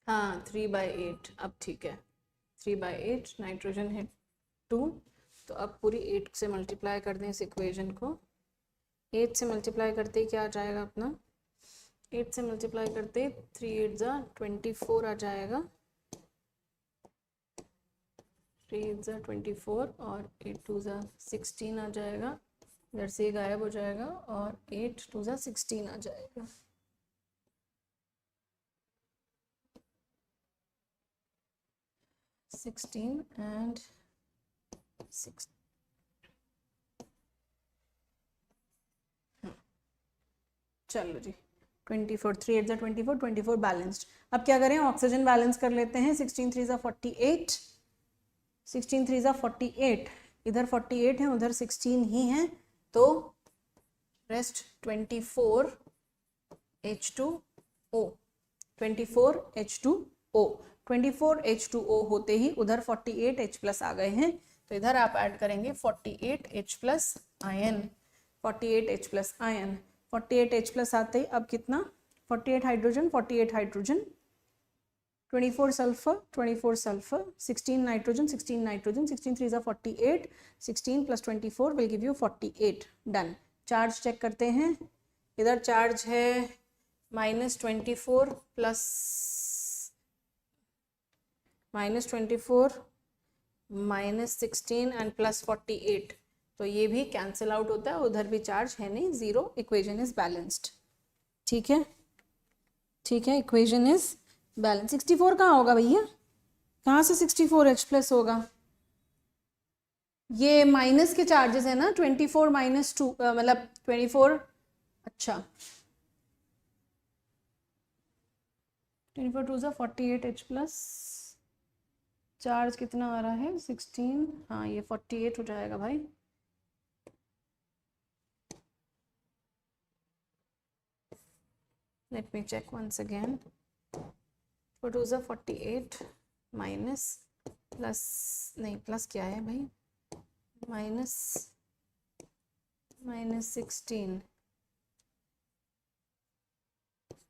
हाँ 3/8, अब ठीक है, 3/8 नाइट्रोजन है 2, तो अब पूरी 8 से मल्टीप्लाई कर दें इस इक्वेशन को। 8 से मल्टीप्लाई करते ही क्या आ जाएगा अपना, 8 से मल्टीप्लाई करते 3 8 ज़ा 24 आ जाएगा, 3 8 ज़ा 24 और 8 2 ज़ा 16 आ जाएगा, इधर से गायब हो जाएगा और 8 2 ज़ा 16 आ जाएगा। एंड 6 चलो जी, 24 3 8 ज़ा 24 24 बैलेंस्ड। अब क्या करें, ऑक्सीजन बैलेंस कर लेते हैं। 16 3 ज़ा 48, 16 3 ज़ा 48, इधर 48 है उधर 16 ही है, तो रेस्ट 24 H2O, 24 H2O, 24 H2O होते ही उधर 48 H प्लस आ गए हैं, तो इधर आप ऐड करेंगे 48 H plus ion, 48 H plus ion, 48 H plus आते ही अब कितना, 48 hydrogen 48 hydrogen, 24 sulphur 24 sulphur, 16 nitrogen 16 nitrogen, 16 3 ज़ा 48, 16 plus 24 will give you 48, done. Charge cheque करते हैं, इधर चार्ज है -24 प्लस -24 -16 एंड प्लस 48, तो ये भी कैंसिल आउट होता है, उधर भी चार्ज है नहीं, जीरो, इक्वेशन इज बैलेंस्ड। ठीक है, ठीक है, इक्वेशन इज बैलेंस। 64 कहाँ होगा भैया, कहाँ से 64 H प्लस होगा, ये माइनस के चार्जेस है ना, 24 - 2 मतलब 24, अच्छा 24 2 ज़ा 48 H प्लस, चार्ज कितना आ रहा है 16, हाँ ये 48 हो जाएगा भाई। Let me check once again, 4 2 ज़ा 48 माइनस प्लस, नहीं प्लस क्या है भाई, माइनस -16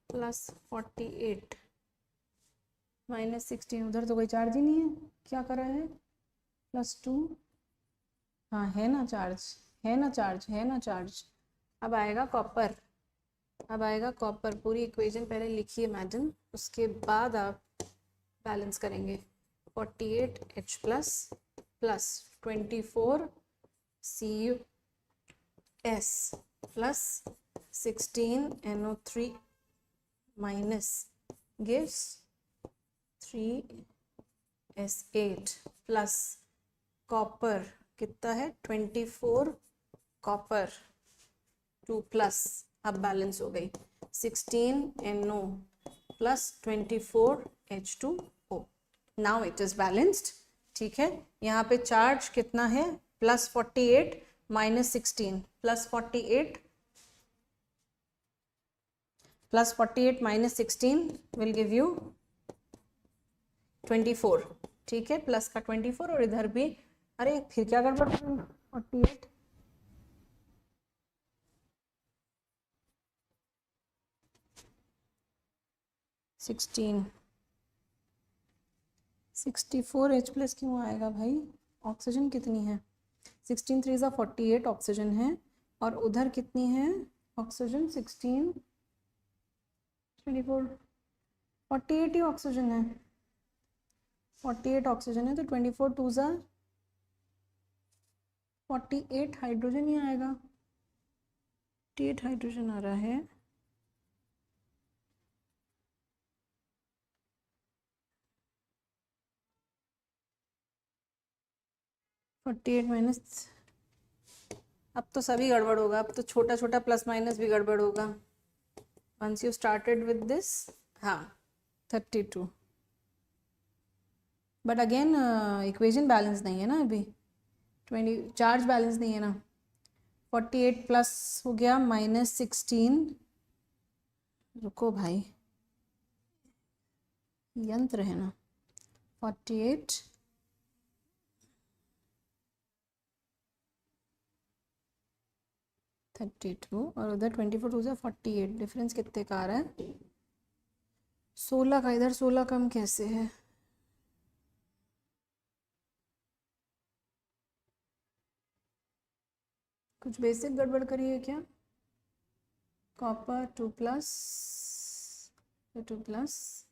प्लस 48 -16, उधर तो कोई चार्ज ही नहीं है, क्या कर रहा है, +2, हाँ है ना चार्ज, है ना चार्ज, है ना चार्ज। अब आएगा कॉपर, अब आएगा कॉपर, पूरी इक्वेशन पहले लिखिए मैडम, उसके बाद आप बैलेंस करेंगे। 48 H plus plus 24 CuS plus 16 NO3 minus gives 3S8 plus copper कितना है 24 कॉपर 2 प्लस अब बैलेंस हो गई 16NO plus 24H2O। Now it is balanced. ठीक है, यहाँ पे चार्ज कितना है, plus 48 minus 16 plus 48 minus 16 will give you 24। ठीक है, प्लस का 24 और इधर भी, अरे फिर क्या गड़बड़, 48 16 64H प्लस क्यों आएगा भाई, ऑक्सीजन कितनी है, 16 3 ज़ा 48 ऑक्सीजन है, और उधर कितनी है ऑक्सीजन, 16 24 48 ही ऑक्सीजन है, 48 ऑक्सीजन है, तो 24 2 ज़ा 48 हाइड्रोजन ही आएगा, 48 हाइड्रोजन आ रहा है। -48, अब तो सभी गड़बड़ होगा, अब तो छोटा छोटा प्लस माइनस भी गड़बड़ होगा। Once you started with this, हाँ 32, बट अगेन इक्वेशन बैलेंस नहीं है ना अभी, 20 चार्ज बैलेंस नहीं है ना। 48 प्लस हो गया -16, रुको भाई, यंत्र है ना, 48 32 और उधर 24 2 से 48, डिफरेंस कितने का आ रहा है, 16 का, इधर 16 कम कैसे है, कुछ बेसिक गड़बड़ करी है क्या, copper 2 plus 2 plus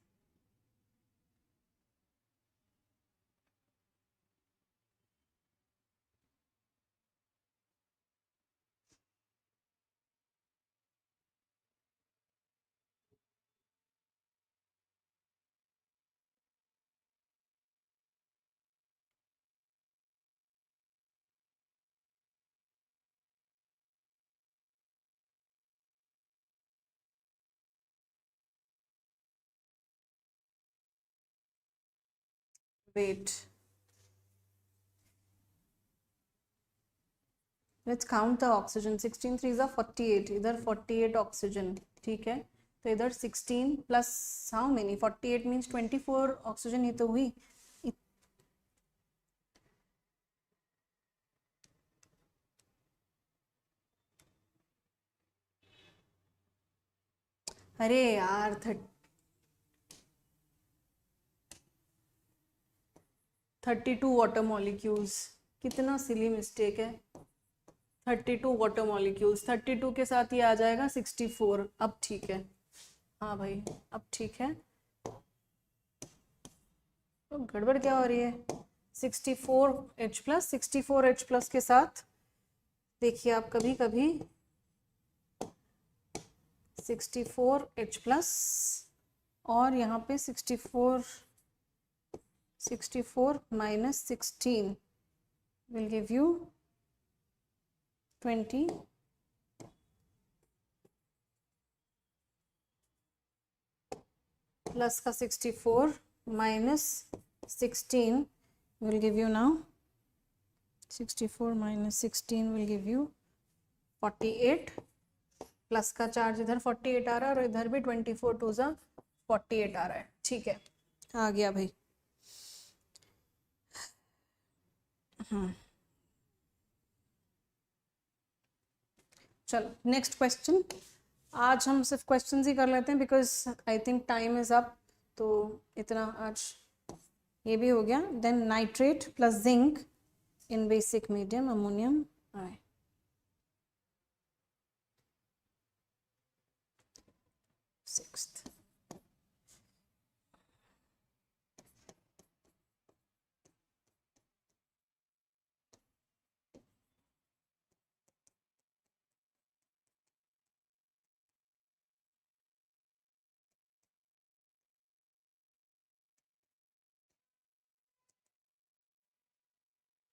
wait, let's count the oxygen, 16 3 ज़ा 48, इधर 48 ऑक्सीजन, ठीक है, तो इधर 16 plus how many, 48 means 24 oxygen ही तो हुई। अरे यार 32 वाटर मॉलिक्यूल्स, कितना सिली मिस्टेक है, 32 वाटर मॉलिक्यूल्स, 32 के साथ ये आ जाएगा 64, अब ठीक है, हाँ भाई अब ठीक है, तो गड़बड़ क्या हो रही है, 64H प्लस, 64H प्लस के साथ देखिए आप कभी कभी 64H प्लस और यहाँ पे 64 minus 16 will give you 20, plus का 64 minus 16 will give you now 64 minus 16 will give you 48, plus का चार्ज इधर 48 आ रहा है और इधर भी 24 2 ज़ा 48 आ रहा है, ठीक है, आ गया भाई। चलो नेक्स्ट क्वेश्चन, आज हम सिर्फ क्वेश्चंस ही कर लेते हैं because I think time is up, तो इतना आज ये भी हो गया। Then nitrate plus zinc in basic medium ammonium, sixth,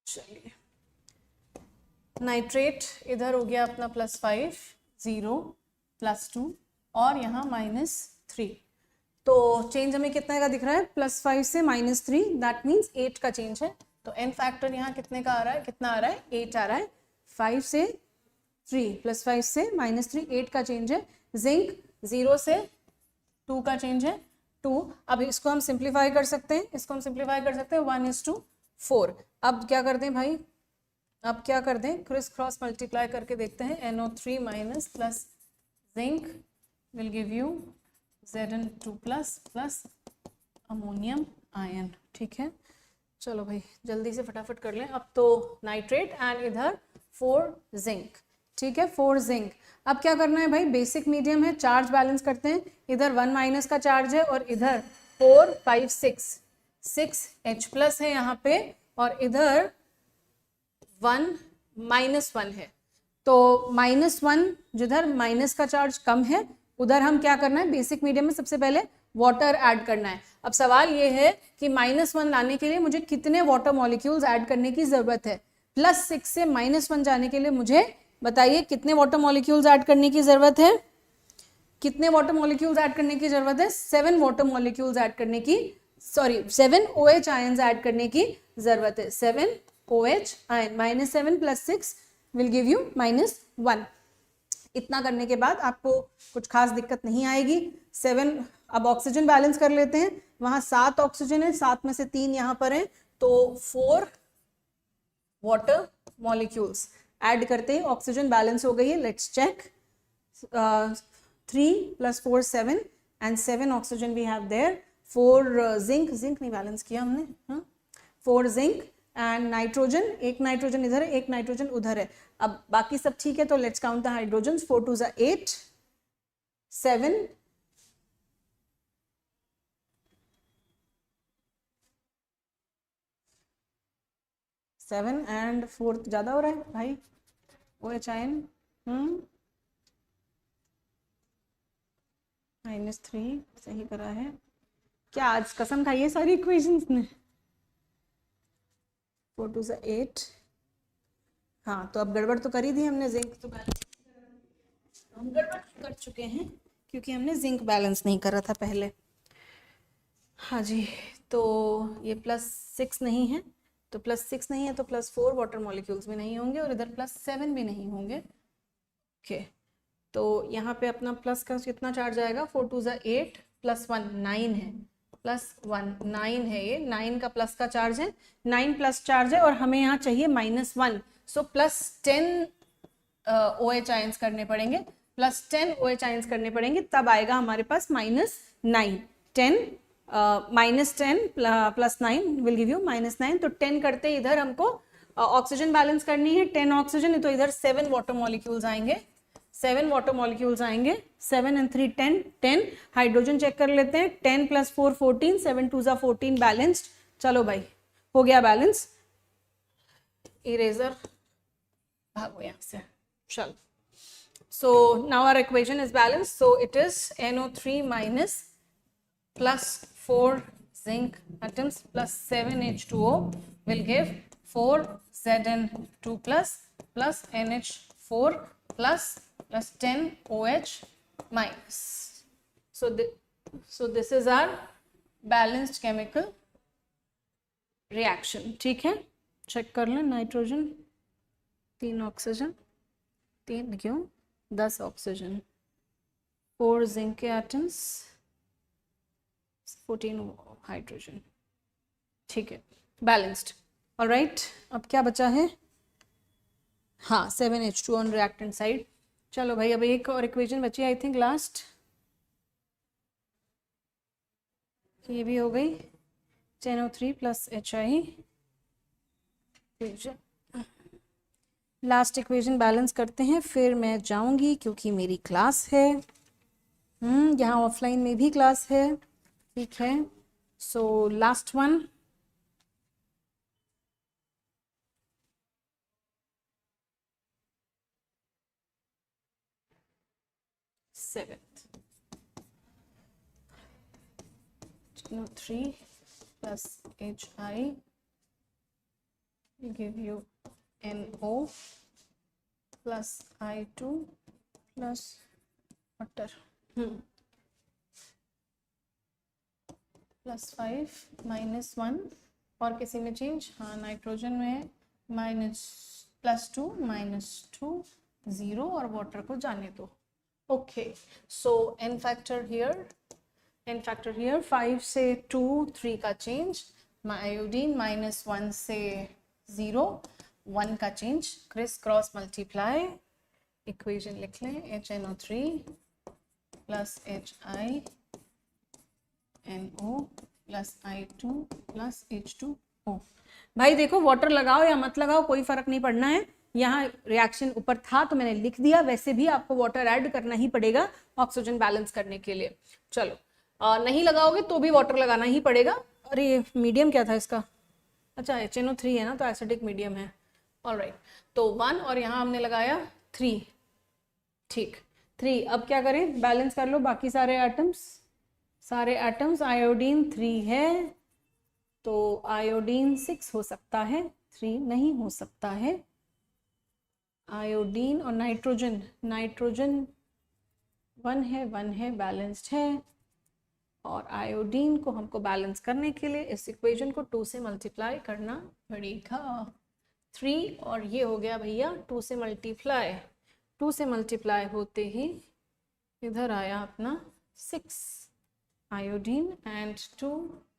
चलिए नाइट्रेट इधर हो गया अपना +5 0, +2 और यहाँ -3। तो चेंज हमें कितने का दिख रहा है, +5 से -3, दैट मीन्स 8 का चेंज है। तो n फैक्टर यहाँ कितने का आ रहा है, कितना आ रहा है, 8 आ रहा है। 5 से 3 +5 से -3, 8 का चेंज है। जिंक 0 से 2 का चेंज है, 2। अब इसको हम सिंप्लीफाई कर सकते हैं, 1:4। अब क्या कर दें भाई, अब क्या कर दें, क्रिस क्रॉस मल्टीप्लाई करके देखते हैं। NO3 minus plus zinc will give you Zn2 plus ammonium ion. ठीक है, चलो भाई जल्दी से फटाफट कर लें। अब तो नाइट्रेट एंड इधर 4 जिंक। ठीक है, 4 जिंक। अब क्या करना है भाई, बेसिक मीडियम है, चार्ज बैलेंस करते हैं। इधर 1 माइनस का चार्ज है और इधर 4 5 6 H प्लस है यहाँ पे, और इधर 1 -1 है। तो -1 जिधर माइनस का चार्ज कम है उधर हम क्या करना है, बेसिक मीडियम में सबसे पहले वाटर ऐड करना है। अब सवाल ये है कि -1 लाने के लिए मुझे कितने वाटर मॉलिक्यूल्स ऐड करने की जरूरत है। +6 से -1 जाने के लिए मुझे बताइए कितने वाटर मॉलिक्यूल्स ऐड करने की जरूरत है, कितने वाटर मॉलिक्यूल्स ऐड करने की जरूरत है, 7 वाटर मॉलिक्यूल्स ऐड करने की, 7 OH आयंस ऐड करने की जरूरत है। 7 OH ion, -7 + 6 will give you -1। इतना करने के बाद आपको कुछ खास दिक्कत नहीं आएगी। 7, अब ऑक्सीजन बैलेंस कर लेते हैं। वहां 7 ऑक्सीजन है, 7 में से 3 यहाँ पर है, तो 4 वाटर मॉलिक्यूल्स ऐड करते ही ऑक्सीजन बैलेंस हो गई है। Let's check, 3 + 4 7 and 7 oxygen we have there. 4 zinc नहीं बैलेंस किया हमने, हाँ, 4 जिंक एंड नाइट्रोजन, एक नाइट्रोजन इधर है, एक नाइट्रोजन उधर है। अब बाकी सब ठीक है, तो let's count the hydrogen. 4 2 = 8, 7 7 and 4 ज्यादा हो रहा है भाई, OH आयन -3 सही करा है क्या? आज कसम खाइए सारी इक्वेशंस ने। 4 2 = 8। हाँ, तो अब गड़बड़ तो कर ही दी हमने, जिंक तो हम गड़बड़ कर चुके हैं क्योंकि हमने जिंक बैलेंस नहीं करा था पहले। हाँ जी, तो ये +6 नहीं है, तो +6 नहीं है तो +4 वाटर मॉलिक्यूल्स भी नहीं होंगे और इधर +7 भी नहीं होंगे। ओके, तो यहाँ पे अपना प्लस का कितना चार्ज आएगा, 4 2 = 8 +1 9 है, +1 9 है, ये 9 का प्लस का चार्ज है, 9 प्लस चार्ज है और हमें यहाँ चाहिए -1, सो +10 OH आयंस करने पड़ेंगे, +10 OH आयंस करने पड़ेंगे, तब आएगा हमारे पास -9। 10 -10 + 9 विल गिव यू -9। तो 10 करते इधर हमको ऑक्सीजन बैलेंस करनी है, 10 ऑक्सीजन, तो इधर 7 वाटर मॉलिक्यूल्स आएंगे, 7 वाटर मॉलिक्यूल्स आएंगे, 7 and 3 10। हाइड्रोजन चेक कर लेते हैं, 10 + 4 14, 7 2 = 14 बैलेंस्ड। चलो भाई हो गया बैलेंस, इरेजर भागो यहाँ से, चलो। So now our equation is balanced, so it is NO3 minus +4 zinc atoms plus 7 H2O will give 4 Zn2 plus NH4 plus 10 OH minus. So this is our balanced chemical reaction. ठीक है, check कर लें। Nitrogen 3 oxygen, 3 क्यों 10 oxygen, 4 zinc के atoms, 14 hydrogen. ठीक है, balanced. Alright, अब क्या बचा है, हाँ 7 H2 ऑन रिएक्टेंट साइड। चलो भाई अब एक और इक्वेशन बची आई थिंक लास्ट, ये भी हो गई, NO3 + HI। Last equation balance करते हैं, फिर मैं जाऊंगी क्योंकि मेरी क्लास है। यहाँ ऑफलाइन में भी क्लास है, ठीक है। So last one, seventh, NO3 + HI will give you NO plus I2 plus water +5 -1 और किसी में चेंज, हाँ नाइट्रोजन में है -+2 -2 0 और वाटर को जाने दो। Okay so n factor here 5 से 2 3 का चेंज, आयोडीन -1 से 0 1 का change, criss cross multiply, equation लिख लें HNO3 plus HiNO plus I2 plus H2O। भाई देखो वाटर लगाओ या मत लगाओ कोई फर्क नहीं पड़ना है, यहाँ रिएक्शन ऊपर था तो मैंने लिख दिया, वैसे भी आपको वाटर ऐड करना ही पड़ेगा ऑक्सीजन बैलेंस करने के लिए। चलो नहीं लगाओगे तो भी वाटर लगाना ही पड़ेगा। अरे मीडियम क्या था इसका, अच्छा HNO3 है ना, तो एसिडिक मीडियम है। ऑलराइट, तो 1 और यहाँ हमने लगाया 3, ठीक 3। अब क्या करें, बैलेंस कर लो बाकी सारे एटम्स। आयोडीन 3 है तो आयोडीन 6 हो सकता है, 3 नहीं हो सकता है। आयोडीन और नाइट्रोजन 1 है बैलेंस्ड है, और आयोडीन को हमको बैलेंस करने के लिए इस इक्वेशन को 2 से मल्टीप्लाई करना पड़ेगा। 3 और ये हो गया भैया 2 से मल्टीप्लाई होते ही इधर आया अपना 6 आयोडीन एंड 2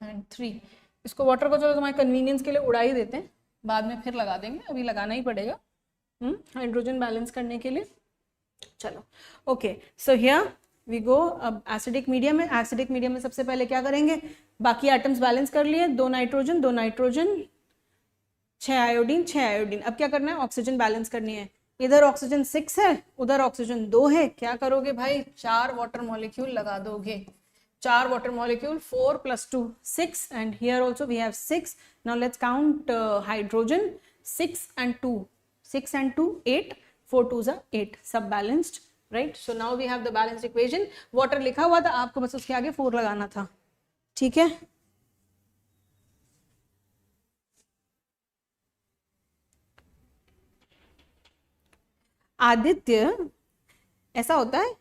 एंड 3। इसको वाटर को चलो तुम्हारे कन्वीनियंस के लिए उड़ा ही देते हैं, बाद में फिर लगा देंगे, अभी लगाना ही पड़ेगा हाइड्रोजन बैलेंस करने के लिए। चलो okay, so here we go. अब एसिडिक मीडियम है, एसिडिक मीडियम में सबसे पहले क्या करेंगे, बाकी एटम्स बैलेंस कर लिए, 2 नाइट्रोजन 6 आयोडीन। अब क्या करना है, ऑक्सीजन बैलेंस करनी है। इधर ऑक्सीजन 6 है, उधर ऑक्सीजन 2 है, क्या करोगे भाई, 4 वाटर मॉलिक्यूल लगा दोगे। 4 water molecule, 4 + 2 6, and here also we have 6. Now let's count hydrogen, 6 and 2 8, 4 2s are 8, सब balanced, right? So now we have the balanced equation. water लिखा हुआ था, आपको बस उसके आगे 4 लगाना था, ठीक है। आदित्य, ऐसा होता है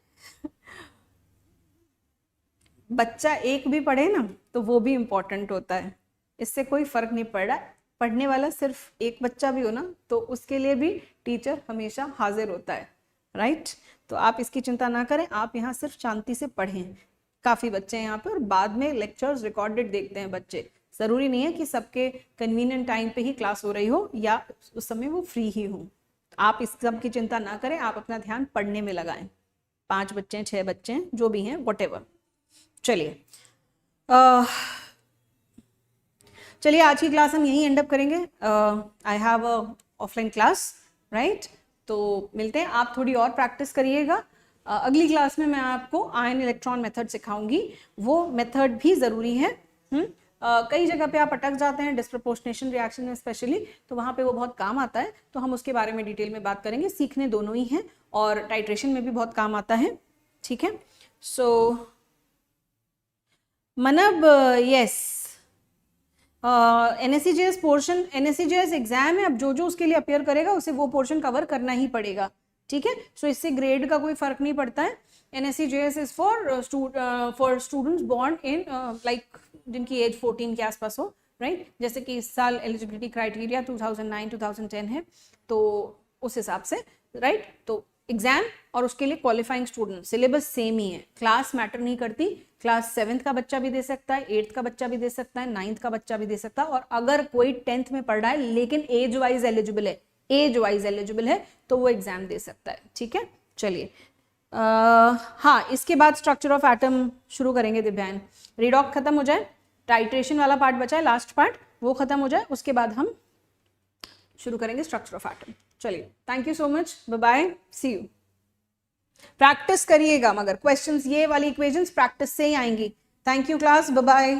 बच्चा एक भी पढ़े ना तो वो भी इम्पोर्टेंट होता है, इससे कोई फर्क नहीं पड़ रहा है। पढ़ने वाला सिर्फ एक बच्चा भी हो ना तो उसके लिए भी टीचर हमेशा हाजिर होता है, राइट? तो आप इसकी चिंता ना करें, आप यहाँ सिर्फ शांति से पढ़ें। काफ़ी बच्चे हैं यहाँ पे और बाद में लेक्चर्स रिकॉर्डेड देखते हैं बच्चे, ज़रूरी नहीं है कि सबके कन्वीनियंट टाइम पे ही क्लास हो रही हो या उस समय वो फ्री ही हो। आप इस सब की चिंता ना करें, आप अपना ध्यान पढ़ने में लगाएं। 5 बच्चे हैं, 6 बच्चे हैं, जो भी हैं, व्हाटएवर। चलिए आज की क्लास हम यहीं एंड अप करेंगे। I have a offline class, right? तो मिलते हैं, आप थोड़ी और प्रैक्टिस करिएगा। अगली क्लास में मैं आपको आयन इलेक्ट्रॉन मेथड सिखाऊंगी, वो मेथड भी ज़रूरी है। कई जगह पे आप अटक जाते हैं डिस्प्रपोर्शनेशन रिएक्शन में स्पेशली, तो वहाँ पे वो बहुत काम आता है, तो हम उसके बारे में डिटेल में बात करेंगे। सीखने दोनों ही हैं और टाइट्रेशन में भी बहुत काम आता है, ठीक है। So Manab, yes, NSCJS portion, NSCJS exam है, अब जो उसके लिए अपेयर करेगा उसे वो पोर्शन कवर करना ही पड़ेगा, ठीक है। सो इससे ग्रेड का कोई फर्क नहीं पड़ता है। NSCJS is for students born in like जिनकी एज 14 के आसपास हो, राइट? जैसे कि इस साल एलिजिबिलिटी क्राइटेरिया 2009-2010 है, तो उस हिसाब से, राइट? तो एग्जाम और उसके लिए क्वालिफाइंग स्टूडेंट, सिलेबस सेम ही है, क्लास मैटर नहीं करती। क्लास 7th का बच्चा भी दे सकता है, 8th का बच्चा भी दे सकता है, 9th का बच्चा भी दे सकता है, और अगर कोई 10th में पढ़ रहा है लेकिन एज वाइज एलिजिबल है तो वो एग्जाम दे सकता है, ठीक है। चलिए, हाँ, इसके बाद स्ट्रक्चर ऑफ एटम शुरू करेंगे दिव्यान। रिडॉक खत्म हो जाए, टाइट्रेशन वाला पार्ट बचा है, लास्ट पार्ट, वो खत्म हो जाए, उसके बाद हम शुरू करेंगे स्ट्रक्चर ऑफ एटम। चलिए, thank you so much, bye bye, see you. Practice करिएगा, मगर क्वेश्चंस ये वाली इक्वेशंस प्रैक्टिस से ही आएंगी। Thank you class, bye bye.